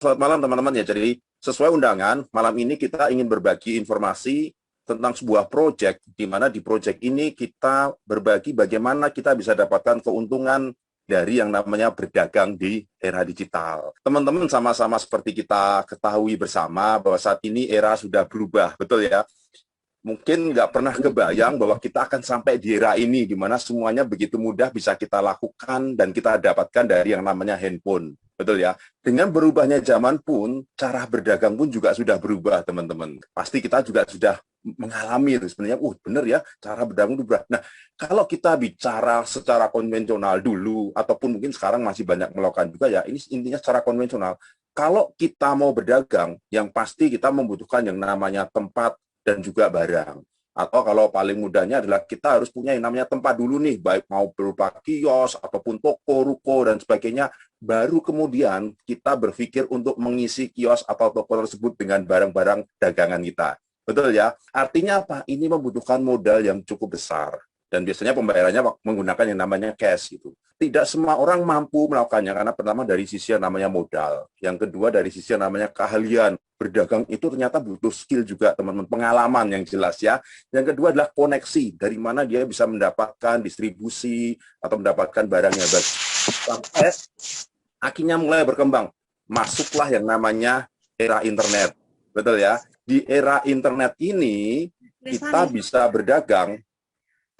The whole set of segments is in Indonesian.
Selamat malam teman-teman ya. Jadi sesuai undangan, malam ini kita ingin berbagi informasi tentang sebuah proyek, di mana di proyek ini kita berbagi bagaimana kita bisa dapatkan keuntungan dari yang namanya berdagang di era digital. Teman-teman sama-sama seperti kita ketahui bersama bahwa saat ini era sudah berubah, betul ya? Mungkin nggak pernah kebayang bahwa kita akan sampai di era ini, di mana semuanya begitu mudah bisa kita lakukan dan kita dapatkan dari yang namanya handphone. Betul ya? Dengan berubahnya zaman pun, cara berdagang pun juga sudah berubah, teman-teman. Pasti kita juga sudah mengalami sebenarnya, benar ya, cara berdagang itu berubah. Nah, kalau kita bicara secara konvensional dulu, ataupun mungkin sekarang masih banyak melakukan juga ya, ini intinya secara konvensional. Kalau kita mau berdagang, yang pasti kita membutuhkan yang namanya tempat, dan juga barang. Atau kalau paling mudahnya adalah kita harus punya yang namanya tempat dulu nih, baik mau berupa kios, ataupun toko, ruko, dan sebagainya. Baru kemudian kita berpikir untuk mengisi kios atau toko tersebut dengan barang-barang dagangan kita. Betul ya? Artinya apa? Ini membutuhkan modal yang cukup besar. Dan biasanya pembayarannya menggunakan yang namanya cash gitu. Tidak semua orang mampu melakukannya karena pertama dari sisi yang namanya modal, yang kedua dari sisi yang namanya keahlian. Berdagang itu ternyata butuh skill juga, teman-teman, pengalaman yang jelas ya. Yang kedua adalah koneksi, dari mana dia bisa mendapatkan distribusi atau mendapatkan barangnya. Sampai akhirnya mulai berkembang. Masuklah yang namanya era internet. Betul ya? Di era internet ini kita bisa berdagang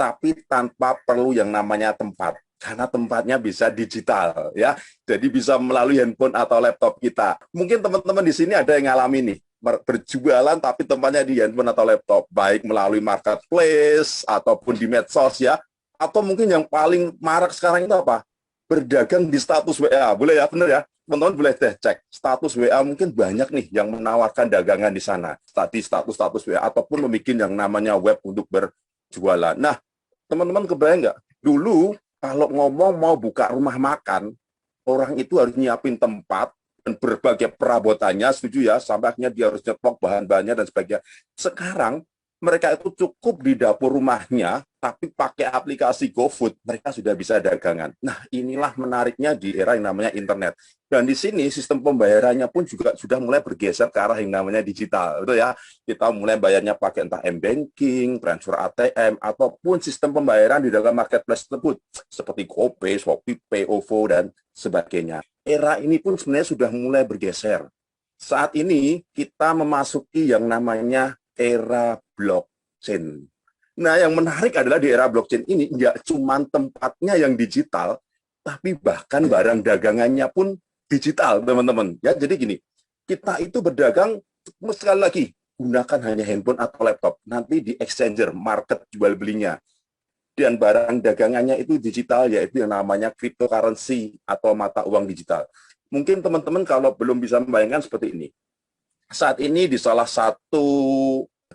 tapi tanpa perlu yang namanya tempat. Karena tempatnya bisa digital ya. Jadi bisa melalui handphone atau laptop kita. Mungkin teman-teman di sini ada yang ngalami nih, berjualan tapi tempatnya di handphone atau laptop, baik melalui marketplace ataupun di medsos ya. Atau mungkin yang paling marak sekarang itu apa? Berdagang di status WA. Boleh ya, benar ya? Teman-teman boleh deh cek status WA, mungkin banyak nih yang menawarkan dagangan di sana. Di status WA ataupun membuat yang namanya web untuk berjualan. Nah, teman-teman kebayang nggak? Dulu kalau ngomong mau buka rumah makan, orang itu harus nyiapin tempat dan berbagai perabotannya, setuju ya, sampai akhirnya dia harus nyetok bahan-bahannya dan sebagainya. Sekarang mereka itu cukup di dapur rumahnya, tapi pakai aplikasi GoFood, mereka sudah bisa dagangan. Nah, inilah menariknya di era yang namanya internet. Dan di sini sistem pembayarannya pun juga sudah mulai bergeser ke arah yang namanya digital. Betul ya? Kita mulai bayarnya pakai entah M-Banking, transfer ATM, ataupun sistem pembayaran di dalam marketplace tersebut, seperti GoPay, ShopeePay, OVO, dan sebagainya. Era ini pun sebenarnya sudah mulai bergeser. Saat ini kita memasuki yang namanya era blockchain. Nah, yang menarik adalah di era blockchain ini nggak cuma tempatnya yang digital, tapi bahkan barang dagangannya pun digital, teman-teman. Ya, jadi gini, kita itu berdagang sekali lagi gunakan hanya handphone atau laptop. Nanti di exchanger, market jual belinya. Dan barang dagangannya itu digital, yaitu yang namanya cryptocurrency atau mata uang digital. Mungkin teman-teman kalau belum bisa membayangkan seperti ini. Saat ini di salah satu,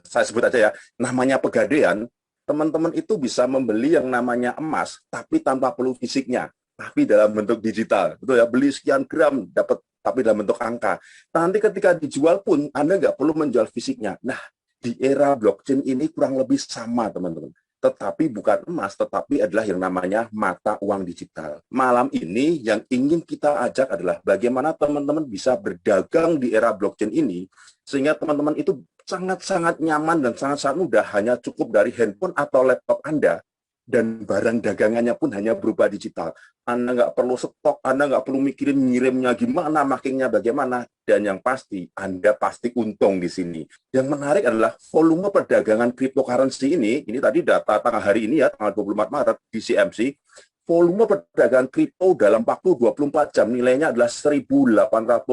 saya sebut aja ya, namanya Pegadaian, teman-teman itu bisa membeli yang namanya emas, tapi tanpa perlu fisiknya, tapi dalam bentuk digital. Betul ya, beli sekian gram, dapat tapi dalam bentuk angka. Nanti ketika dijual pun, Anda nggak perlu menjual fisiknya. Nah, di era blockchain ini kurang lebih sama, teman-teman. Tetapi bukan emas, tetapi adalah yang namanya mata uang digital. Malam ini yang ingin kita ajak adalah bagaimana teman-teman bisa berdagang di era blockchain ini, sehingga teman-teman itu sangat-sangat nyaman dan sangat-sangat mudah, hanya cukup dari handphone atau laptop Anda, dan barang dagangannya pun hanya berupa digital. Anda nggak perlu stok, Anda nggak perlu mikirin ngirimnya gimana, makingnya bagaimana, dan yang pasti, Anda pasti untung di sini. Yang menarik adalah volume perdagangan cryptocurrency ini tadi data tanggal hari ini ya, tanggal 24 Maret di CMC, volume perdagangan kripto dalam waktu 24 jam nilainya adalah 1.859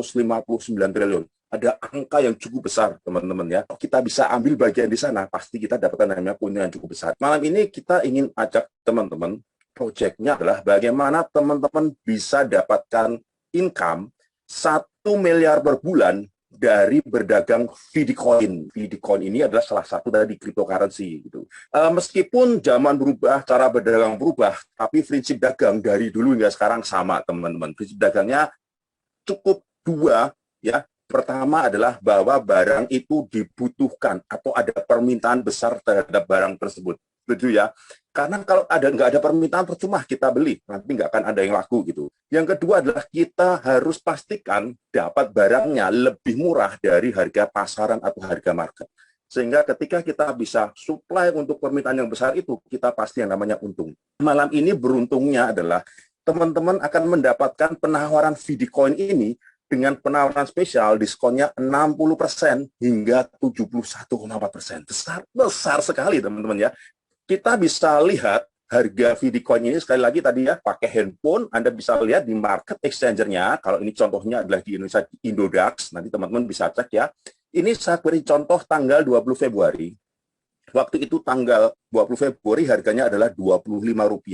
triliun. Ada angka yang cukup besar, teman-teman ya. Kita bisa ambil bagian di sana, pasti kita dapatkan namanya punya yang cukup besar. Malam ini kita ingin ajak teman-teman, proyeknya adalah bagaimana teman-teman bisa dapatkan income 1 miliar per bulan dari berdagang Bitcoin. Bitcoin ini adalah salah satu dari cryptocurrency gitu. Meskipun zaman berubah, cara berdagang berubah, tapi prinsip dagang dari dulu hingga sekarang sama, teman-teman. Prinsip dagangnya cukup dua ya. Pertama adalah bahwa barang itu dibutuhkan atau ada permintaan besar terhadap barang tersebut. Betul ya. Karena kalau nggak ada permintaan, percuma kita beli, nanti nggak akan ada yang laku gitu. Yang kedua adalah kita harus pastikan dapat barangnya lebih murah dari harga pasaran atau harga market. Sehingga ketika kita bisa supply untuk permintaan yang besar itu, kita pasti yang namanya untung. Malam ini beruntungnya adalah teman-teman akan mendapatkan penawaran Videocoin ini dengan penawaran spesial diskonnya 60% hingga 71,4%. Besar sekali teman-teman ya. Kita bisa lihat harga Videocoin ini sekali lagi tadi ya, pakai handphone Anda bisa lihat di market exchanger-nya. Kalau ini contohnya adalah di Indonesia Indodax, nanti teman-teman bisa cek ya. Ini saya beri contoh tanggal 20 Februari. Waktu itu tanggal 20 Februari harganya adalah Rp25.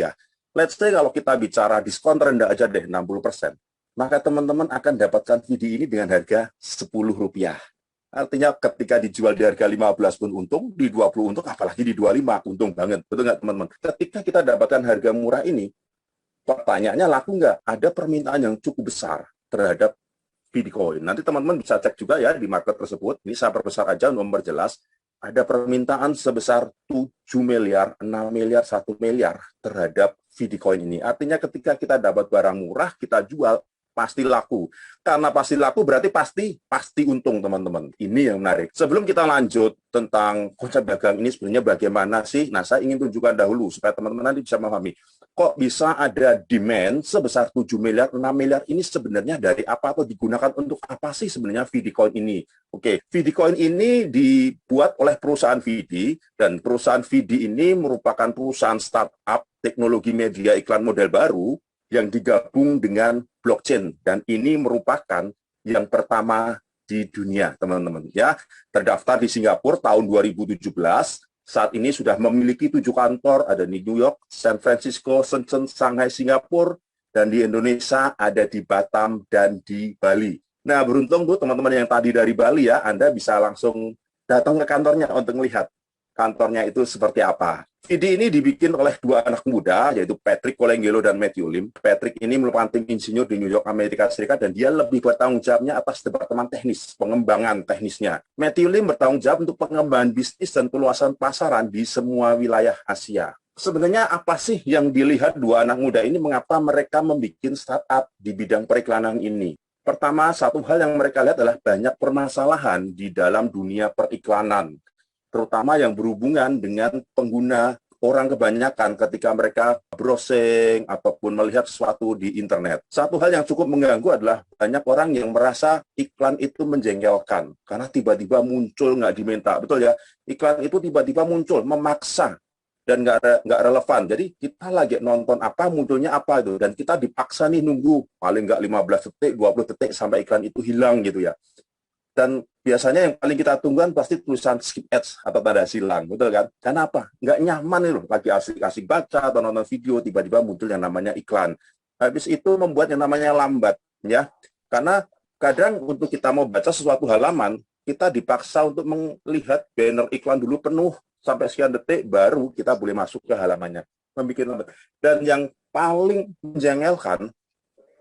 Let's say kalau kita bicara diskon terendah aja deh 60%. Maka teman-teman akan dapatkan video ini dengan harga Rp10. Artinya ketika dijual di harga 15 pun untung, di 20 untung, apalagi di 25 untung banget. Betul nggak teman-teman? Ketika kita dapatkan harga murah ini, pertanyaannya laku nggak? Ada permintaan yang cukup besar terhadap Videocoin. Nanti teman-teman bisa cek juga ya di market tersebut. Ini saya perbesar aja untuk memperjelas. Ada permintaan sebesar 7 miliar, 6 miliar, 1 miliar terhadap Videocoin ini. Artinya ketika kita dapat barang murah, kita jual, pasti laku. Karena pasti laku berarti pasti untung teman-teman. Ini yang menarik. Sebelum kita lanjut tentang konsep dagang ini sebenarnya bagaimana sih? Nah, saya ingin tunjukkan dahulu supaya teman-teman nanti bisa memahami. Kok bisa ada demand sebesar 7 miliar, 6 miliar ini sebenarnya dari apa atau digunakan untuk apa sih sebenarnya Videocoin ini? Oke, Videocoin ini dibuat oleh perusahaan Vidi dan perusahaan Vidi ini merupakan perusahaan startup teknologi media iklan model baru yang digabung dengan blockchain, dan ini merupakan yang pertama di dunia teman-teman ya. Terdaftar di Singapura tahun 2017, saat ini sudah memiliki 7 kantor, ada di New York, San Francisco, Shenzhen, Shanghai, Singapura, dan di Indonesia ada di Batam dan di Bali. Nah, beruntung tuh teman-teman yang tadi dari Bali ya, Anda bisa langsung datang ke kantornya untuk melihat kantornya itu seperti apa. Video ini dibikin oleh 2 anak muda, yaitu Patrick Colangelo dan Matthew Lim. Patrick ini merupakan tim insinyur di New York, Amerika Serikat, dan dia lebih bertanggung jawabnya atas departemen teknis, pengembangan teknisnya. Matthew Lim bertanggung jawab untuk pengembangan bisnis dan peluasan pasaran di semua wilayah Asia. Sebenarnya apa sih yang dilihat 2 anak muda ini, mengapa mereka membuat startup di bidang periklanan ini? Pertama, satu hal yang mereka lihat adalah banyak permasalahan di dalam dunia periklanan, terutama yang berhubungan dengan pengguna. Orang kebanyakan ketika mereka browsing ataupun melihat sesuatu di internet, satu hal yang cukup mengganggu adalah banyak orang yang merasa iklan itu menjengkelkan karena tiba-tiba muncul nggak diminta. Betul ya, iklan itu tiba-tiba muncul memaksa dan nggak relevan. Jadi kita lagi nonton apa, munculnya apa itu, dan kita dipaksa nih nunggu paling nggak 15 detik, 20 detik sampai iklan itu hilang gitu ya. Dan biasanya yang paling kita tungguan pasti tulisan skip ads atau tanda silang, betul kan? Karena apa? Nggak nyaman nih loh, lagi asik-asik baca atau nonton video, tiba-tiba muncul yang namanya iklan. Habis itu membuat yang namanya lambat, ya. Karena kadang untuk kita mau baca sesuatu halaman, kita dipaksa untuk melihat banner iklan dulu penuh, sampai sekian detik, baru kita boleh masuk ke halamannya. Membuat lambat. Dan yang paling menjengkelkan,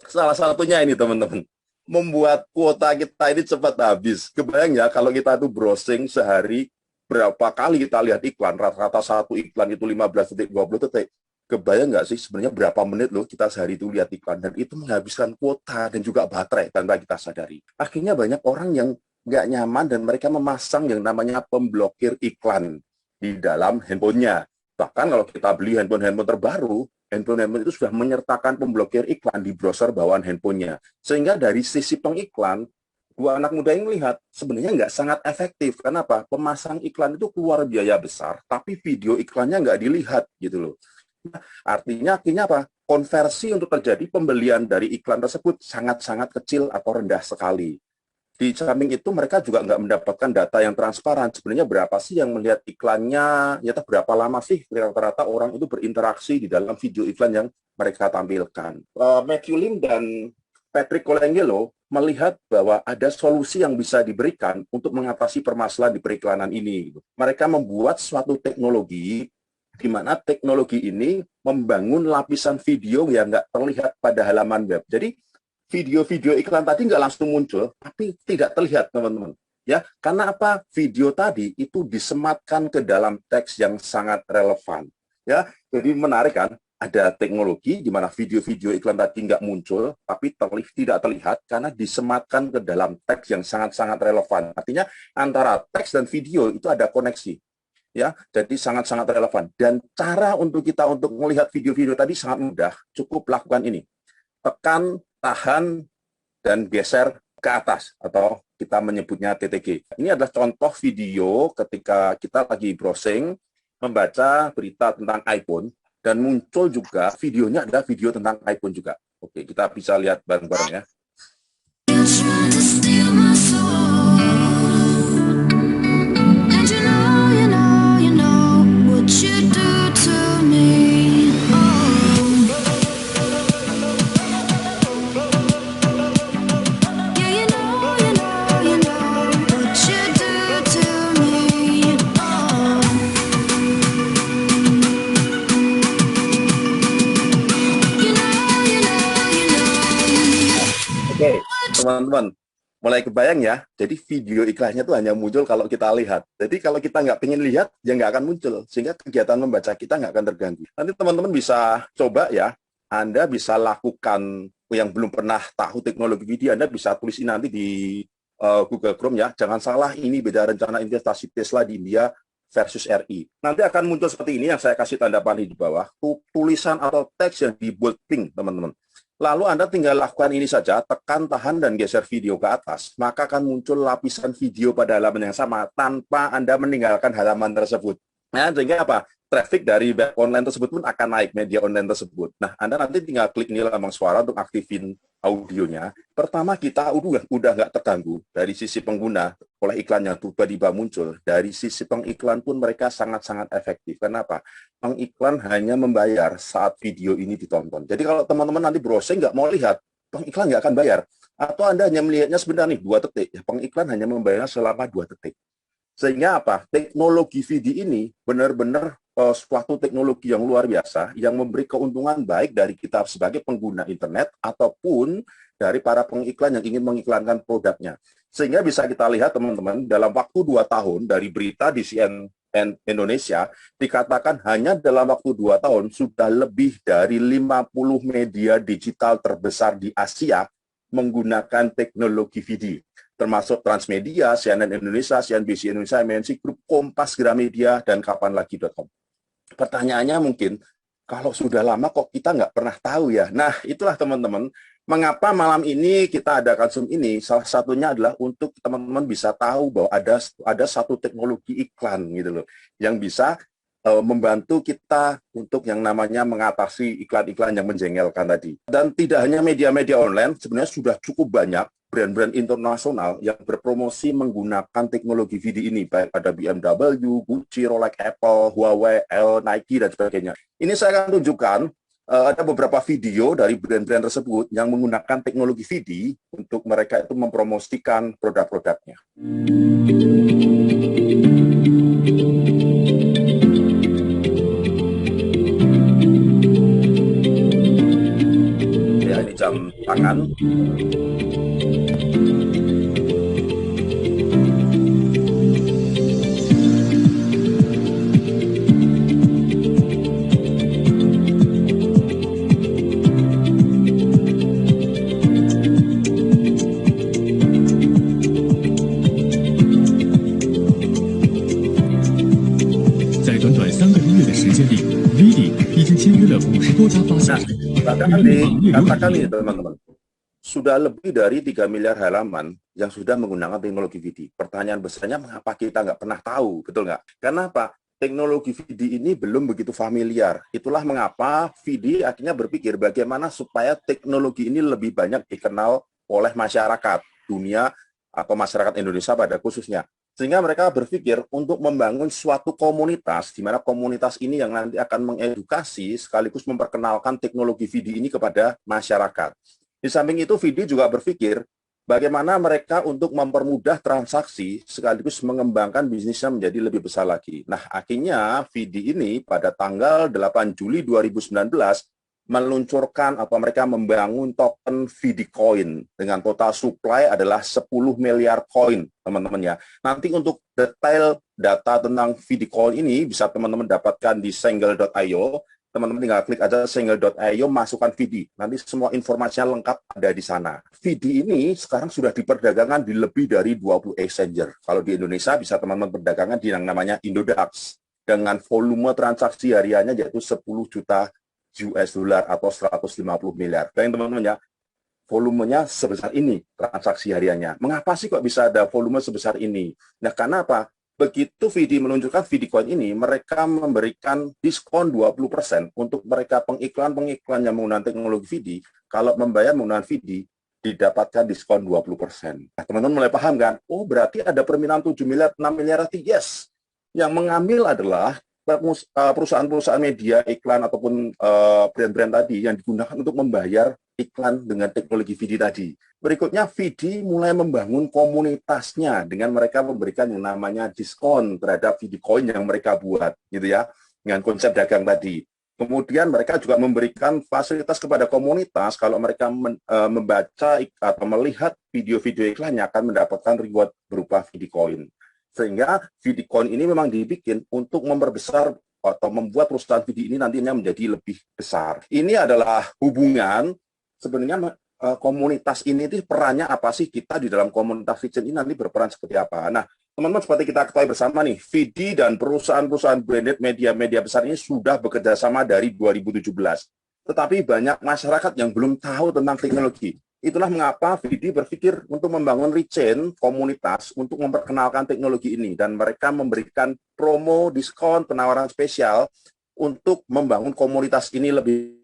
salah satunya ini teman-teman, membuat kuota kita ini cepat habis. Kebayang ya kalau kita tuh browsing sehari berapa kali kita lihat iklan, rata-rata satu iklan itu 15 detik, 20 detik. Kebayang nggak sih sebenarnya berapa menit loh kita sehari itu lihat iklan, dan itu menghabiskan kuota dan juga baterai tanpa kita sadari. Akhirnya banyak orang yang nggak nyaman dan mereka memasang yang namanya pemblokir iklan di dalam handphonenya. Bahkan kalau kita beli handphone terbaru, handphone itu sudah menyertakan pemblokir iklan di browser bawaan handphonenya. Sehingga dari sisi pengiklan, 2 anak muda ini melihat sebenarnya nggak sangat efektif. Kenapa? Pemasang iklan itu keluar biaya besar, tapi video iklannya nggak dilihat gitu loh. Artinya apa? Konversi untuk terjadi pembelian dari iklan tersebut sangat-sangat kecil atau rendah sekali. Di samping itu mereka juga nggak mendapatkan data yang transparan. Sebenarnya berapa sih yang melihat iklannya, ternyata berapa lama sih rata-rata orang itu berinteraksi di dalam video iklan yang mereka tampilkan. Matthew Lim dan Patrick Colangelo melihat bahwa ada solusi yang bisa diberikan untuk mengatasi permasalahan di periklanan ini. Mereka membuat suatu teknologi di mana teknologi ini membangun lapisan video yang nggak terlihat pada halaman web. Jadi video-video iklan tadi nggak langsung muncul, tapi tidak terlihat, teman-teman. Ya, karena apa? Video tadi itu disematkan ke dalam teks yang sangat relevan. Ya, jadi menarik kan? Ada teknologi di mana video-video iklan tadi nggak muncul, tapi tidak terlihat karena disematkan ke dalam teks yang sangat-sangat relevan. Artinya antara teks dan video itu ada koneksi, ya. Jadi sangat-sangat relevan. Dan cara untuk kita untuk melihat video-video tadi sangat mudah. Cukup lakukan ini. Tekan, tahan, dan geser ke atas atau kita menyebutnya TTG. Ini adalah contoh video ketika kita lagi browsing membaca berita tentang iPhone dan muncul juga videonya ada video tentang iPhone juga. Oke, kita bisa lihat bareng-bareng ya. Oke, teman-teman, mulai kebayang ya. Jadi video iklannya tuh hanya muncul kalau kita lihat. Jadi kalau kita nggak pengen lihat, ya nggak akan muncul. Sehingga kegiatan membaca kita nggak akan terganggu. Nanti teman-teman bisa coba ya. Anda bisa lakukan yang belum pernah tahu teknologi video, Anda bisa tulis ini nanti di Google Chrome ya. Jangan salah, ini beda rencana investasi Tesla di India versus RI. Nanti akan muncul seperti ini yang saya kasih tanda panah di bawah. Tulisan atau teks yang di bold pink, teman-teman. Lalu Anda tinggal lakukan ini saja, tekan, tahan, dan geser video ke atas, maka akan muncul lapisan video pada halaman yang sama tanpa Anda meninggalkan halaman tersebut. Nah, sehingga apa? Traffic dari web online tersebut pun akan naik, media online tersebut. Nah, Anda nanti tinggal klik ini lambang suara untuk aktifin audionya. Pertama, kita udah nggak terganggu dari sisi pengguna oleh iklannya tiba-tiba muncul. Dari sisi pengiklan pun mereka sangat-sangat efektif. Kenapa? Pengiklan hanya membayar saat video ini ditonton. Jadi kalau teman-teman nanti browsing nggak mau lihat, pengiklan nggak akan bayar. Atau Anda hanya melihatnya sebentar nih, 2 detik. Ya, pengiklan hanya membayar selama 2 detik. Sehingga apa? Teknologi video ini benar-benar suatu teknologi yang luar biasa yang memberi keuntungan baik dari kita sebagai pengguna internet ataupun dari para pengiklan yang ingin mengiklankan produknya. Sehingga bisa kita lihat teman-teman dalam waktu 2 tahun dari berita di CNN Indonesia dikatakan hanya dalam waktu 2 tahun sudah lebih dari 50 media digital terbesar di Asia menggunakan teknologi video, termasuk Transmedia, CNN Indonesia, CNBC Indonesia, MNC Group, Kompas, Gramedia, dan kapanlagi.com. Pertanyaannya mungkin, kalau sudah lama kok kita nggak pernah tahu ya? Nah, itulah teman-teman, mengapa malam ini kita adakan Zoom ini, salah satunya adalah untuk teman-teman bisa tahu bahwa ada satu teknologi iklan gitu loh, yang bisa membantu kita untuk yang namanya mengatasi iklan-iklan yang menjengkelkan tadi. Dan tidak hanya media-media online, sebenarnya sudah cukup banyak brand-brand internasional yang berpromosi menggunakan teknologi video ini, baik ada BMW, Gucci, Rolex, Apple, Huawei, Nike, dan sebagainya. Ini saya akan tunjukkan ada beberapa video dari brand-brand tersebut yang menggunakan teknologi video untuk mereka itu mempromosikan produk-produknya. Ya, ini jam tangan. Katakan ini teman-teman, sudah lebih dari 3 miliar halaman yang sudah menggunakan teknologi video. Pertanyaan besarnya, mengapa kita nggak pernah tahu, betul nggak? Kenapa? Teknologi video ini belum begitu familiar. Itulah mengapa video akhirnya berpikir bagaimana supaya teknologi ini lebih banyak dikenal oleh masyarakat dunia atau masyarakat Indonesia pada khususnya. Sehingga mereka berpikir untuk membangun suatu komunitas, di mana komunitas ini yang nanti akan mengedukasi sekaligus memperkenalkan teknologi video ini kepada masyarakat. Di samping itu, video juga berpikir bagaimana mereka untuk mempermudah transaksi sekaligus mengembangkan bisnisnya menjadi lebih besar lagi. Nah, akhirnya video ini pada tanggal 8 Juli 2019 meluncurkan atau mereka membangun token Coin dengan total supply adalah 10 miliar koin, teman-teman ya. Nanti untuk detail data tentang Coin ini bisa teman-teman dapatkan di sengle.io. Teman-teman tinggal klik aja sengle.io, masukkan VD. Nanti semua informasinya lengkap ada di sana. VD ini sekarang sudah diperdagangkan di lebih dari 20 exchanger. Kalau di Indonesia bisa teman-teman perdagangkan di yang namanya Indodax dengan volume transaksi hariannya yaitu 10 juta US dollar atau 150 miliar. Dan teman-teman ya, volumenya sebesar ini transaksi hariannya. Mengapa sih kok bisa ada volume sebesar ini? Nah, karena apa? Begitu VD meluncurkan Coin ini, mereka memberikan diskon 20% untuk mereka pengiklan yang menggunakan teknologi VD. Kalau membayar menggunakan VD, didapatkan diskon 20%. Nah, teman-teman mulai paham kan? Oh, berarti ada permintaan 7 miliar, 6 miliar, yes. Yang mengambil adalah perusahaan-perusahaan media iklan ataupun brand-brand tadi yang digunakan untuk membayar iklan dengan teknologi VD tadi. Berikutnya, VD mulai membangun komunitasnya dengan mereka memberikan yang namanya diskon terhadap Coin yang mereka buat, gitu ya, dengan konsep dagang tadi. Kemudian mereka juga memberikan fasilitas kepada komunitas kalau mereka membaca atau melihat video-video iklannya akan mendapatkan reward berupa Coin. Sehingga Coin ini memang dibikin untuk memperbesar atau membuat perusahaan VD ini nantinya menjadi lebih besar. Ini adalah hubungan sebenarnya komunitas ini perannya apa sih, kita di dalam komunitas Vision ini nanti berperan seperti apa. Nah, teman-teman seperti kita ketahui bersama nih, VD dan perusahaan-perusahaan branded media-media besar ini sudah bekerja sama dari 2017. Tetapi banyak masyarakat yang belum tahu tentang teknologi. Itulah mengapa VD berpikir untuk membangun Rechain komunitas untuk memperkenalkan teknologi ini, dan mereka memberikan promo, diskon, penawaran spesial untuk membangun komunitas ini lebih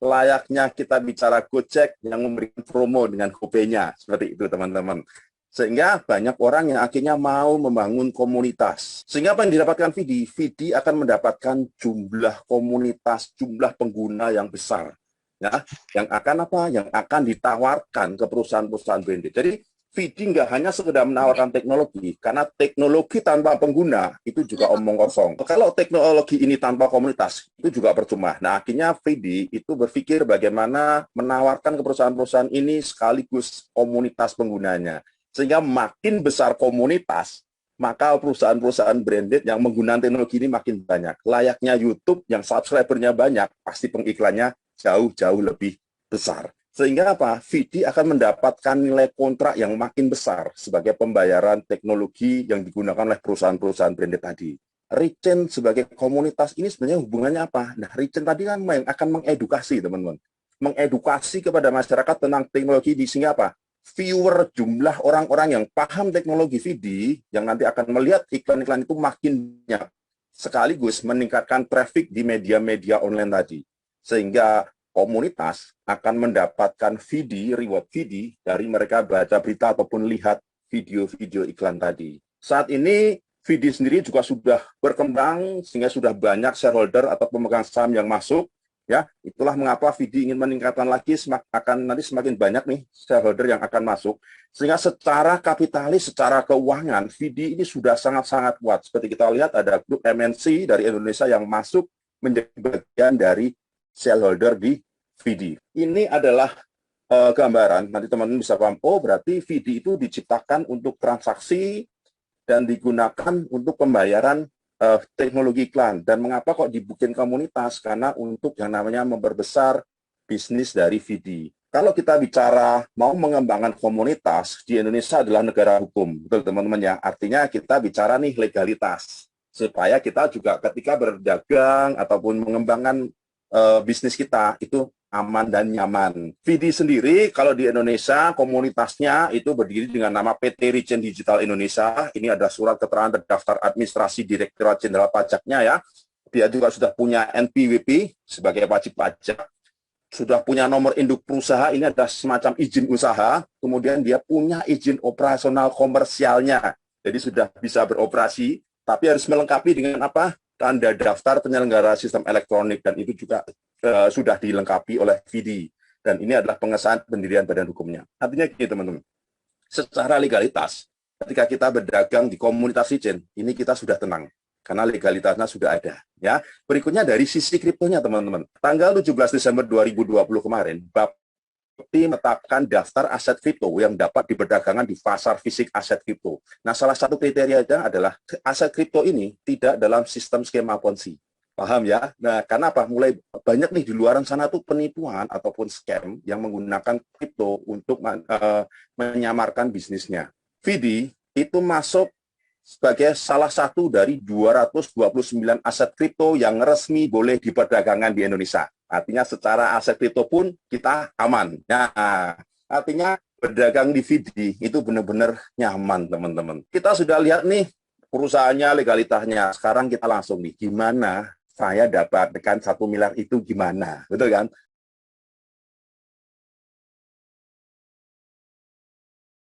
layaknya kita bicara Gojek yang memberikan promo dengan GoPay-nya, seperti itu teman-teman. Sehingga banyak orang yang akhirnya mau membangun komunitas. Sehingga apa yang didapatkan VD? VD akan mendapatkan jumlah komunitas, jumlah pengguna yang besar. Ya, yang akan apa? Yang akan ditawarkan ke perusahaan-perusahaan branded. Jadi VD nggak hanya sekedar menawarkan teknologi, karena teknologi tanpa pengguna itu juga omong kosong. Kalau teknologi ini tanpa komunitas, itu juga percuma. Nah, akhirnya VD itu berpikir bagaimana menawarkan ke perusahaan-perusahaan ini sekaligus komunitas penggunanya. Sehingga makin besar komunitas, maka perusahaan-perusahaan branded yang menggunakan teknologi ini makin banyak. Layaknya YouTube yang subscribernya banyak, pasti pengiklannya jauh-jauh lebih besar. Sehingga apa? VD akan mendapatkan nilai kontrak yang makin besar sebagai pembayaran teknologi yang digunakan oleh perusahaan-perusahaan branded tadi. Rechain sebagai komunitas ini sebenarnya hubungannya apa? Nah, Rechain tadi kan yang akan mengedukasi, teman-teman. Mengedukasi kepada masyarakat tentang teknologi di sini apa? Viewer, jumlah orang-orang yang paham teknologi VD yang nanti akan melihat iklan-iklan itu makin banyak. Sekaligus meningkatkan traffic di media-media online tadi. Sehingga komunitas akan mendapatkan reward VD dari mereka baca berita ataupun lihat video-video iklan tadi. Saat ini VD sendiri juga sudah berkembang sehingga sudah banyak shareholder atau pemegang saham yang masuk. Ya, itulah mengapa VD ingin meningkatkan lagi, akan nanti semakin banyak nih shareholder yang akan masuk. Sehingga secara kapitalis, secara keuangan, VD ini sudah sangat-sangat kuat. Seperti kita lihat ada grup MNC dari Indonesia yang masuk menjadi bagian dari shareholder di VD. Ini adalah gambaran, nanti teman-teman bisa paham, oh berarti VD itu diciptakan untuk transaksi dan digunakan untuk pembayaran teknologi iklan. Dan mengapa kok dibikin komunitas? Karena untuk yang namanya memperbesar bisnis dari VD. Kalau kita bicara mau mengembangkan komunitas, di Indonesia adalah negara hukum, betul teman-teman ya. Artinya kita bicara nih legalitas, supaya kita juga ketika berdagang ataupun mengembangkan bisnis kita itu aman dan nyaman. VD sendiri kalau di Indonesia komunitasnya itu berdiri dengan nama PT Rechain Digital Indonesia. Ini ada surat keterangan terdaftar administrasi Direktorat Jenderal Pajaknya ya. Dia juga sudah punya NPWP sebagai wajib pajak. Sudah punya nomor induk perusahaan, ini ada semacam izin usaha. Kemudian dia punya izin operasional komersialnya. Jadi sudah bisa beroperasi, tapi harus melengkapi dengan apa? Tanda daftar penyelenggara sistem elektronik, dan itu juga sudah dilengkapi oleh VD. Dan ini adalah pengesahan pendirian badan hukumnya. Artinya gini teman-teman, secara legalitas, ketika kita berdagang di komunitas Rechain, ini kita sudah tenang. karena legalitasnya sudah ada. Ya, berikutnya dari sisi kriptonya, teman-teman. Tanggal 17 Desember 2020 kemarin, Bapepti menetapkan daftar aset kripto yang dapat diperdagangkan di pasar fisik aset kripto. Nah, salah satu kriterianya adalah aset kripto ini tidak dalam sistem skema Ponzi. Paham ya? Nah, karena apa? Mulai banyak nih di luaran sana tuh penipuan ataupun scam yang menggunakan kripto untuk menyamarkan bisnisnya. Vidi itu masuk sebagai salah satu dari 229 aset kripto yang resmi boleh diperdagangkan di Indonesia. Artinya secara aset kripto pun kita aman. Nah, artinya berdagang di Vidi itu benar-benar nyaman, teman-teman. Kita sudah lihat nih perusahaannya, legalitasnya. Sekarang kita langsung nih, gimana saya dapatkan 1 miliar itu gimana? Betul kan?